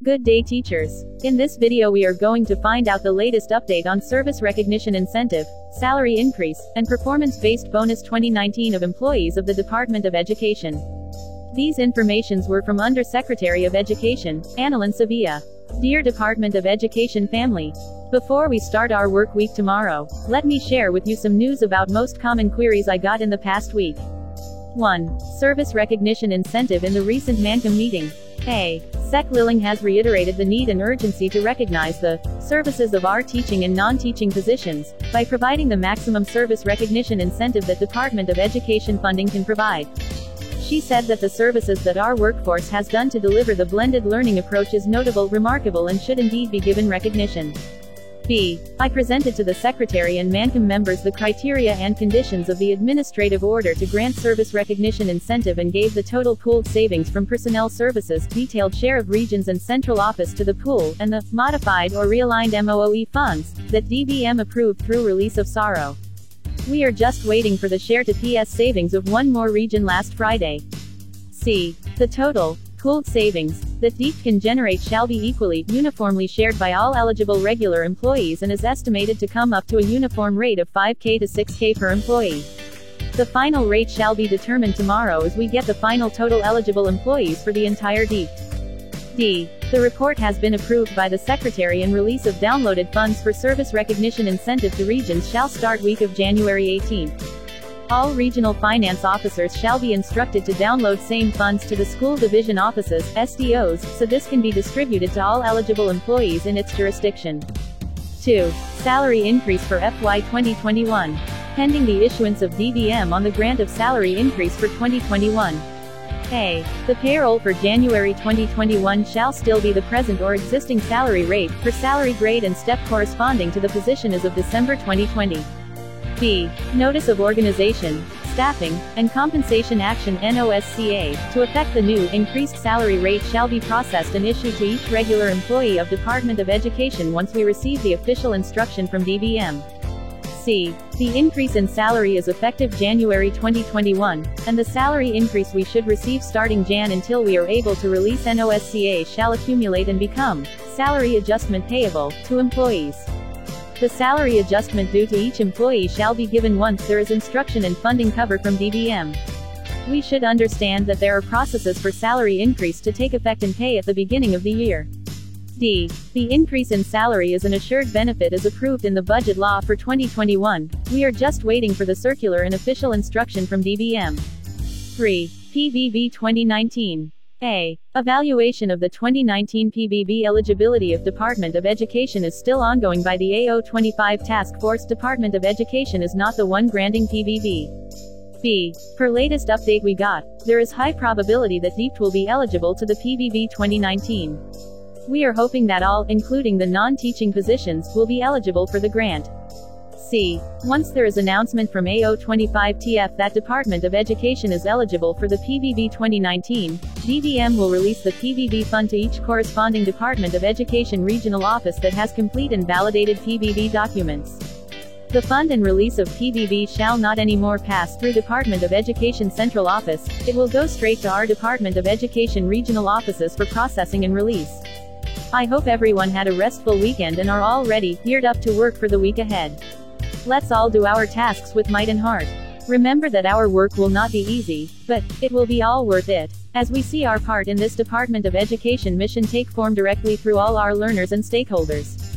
Good day, teachers. In this video we are going to find out the latest update on Service Recognition Incentive, Salary Increase, and Performance-Based Bonus 2019 of employees of the Department of Education. These informations were from Undersecretary of Education, Annalyn Sevilla. Dear Department of Education family, before we start our work week tomorrow, let me share with you some news about most common queries I got in the past week. 1. Service Recognition Incentive in the recent MANCOM meeting. SEC Lilling has reiterated the need and urgency to recognize the services of our teaching and non-teaching positions by providing the maximum service recognition incentive that Department of Education funding can provide. She said that the services that our workforce has done to deliver the blended learning approach is notable, remarkable, and should indeed be given recognition. I presented to the Secretary and MANCOM members the criteria and conditions of the administrative order to grant service recognition incentive and gave the total pooled savings from personnel services, detailed share of regions and central office to the pool, and the modified or realigned MOOE funds that DBM approved through release of SARO. We are just waiting for the share to PS savings of one more region last Friday. The total pooled savings that DEEP can generate shall be equally, uniformly shared by all eligible regular employees and is estimated to come up to a uniform rate of 5K to 6K per employee. The final rate shall be determined tomorrow as we get the final total eligible employees for the entire DEEP. The report has been approved by the Secretary and release of downloaded funds for service recognition incentive to regions shall start week of January 18th. All regional finance officers shall be instructed to download same funds to the school division offices, SDOs, so this can be distributed to all eligible employees in its jurisdiction. 2. Salary increase for FY 2021. Pending the issuance of DBM on the grant of salary increase for 2021. The payroll for January 2021 shall still be the present or existing salary rate, for salary grade and step corresponding to the position as of December 2020. Notice of Organization, Staffing, and Compensation Action NOSCA, to effect the new, increased salary rate shall be processed and issued to each regular employee of Department of Education once we receive the official instruction from DBM. The increase in salary is effective January 2021, and the salary increase we should receive starting Jan until we are able to release NOSCA shall accumulate and become salary adjustment payable to employees. The salary adjustment due to each employee shall be given once there is instruction and funding cover from DBM. We should understand that there are processes for salary increase to take effect and pay at the beginning of the year. The increase in salary is an assured benefit as approved in the budget law for 2021. We are just waiting for the circular and official instruction from DBM. 3. PBB 2019. Evaluation of the 2019 PBB eligibility of Department of Education is still ongoing by the AO25 Task Force. Department of Education is not the one granting PBB. Per latest update we got, there is high probability that DEEP will be eligible to the PBB 2019. We are hoping that all, including the non-teaching positions, will be eligible for the grant. Once there is announcement from AO25TF that Department of Education is eligible for the PBB 2019, DBM will release the PBB fund to each corresponding Department of Education regional office that has complete and validated PBB documents. The fund and release of PBB shall not anymore pass through Department of Education central office, it will go straight to our Department of Education regional offices for processing and release. I hope everyone had a restful weekend and are all ready, geared up to work for the week ahead. Let's all do our tasks with might and heart. Remember that our work will not be easy, but it will be all worth it, as we see our part in this Department of Education mission take form directly through all our learners and stakeholders.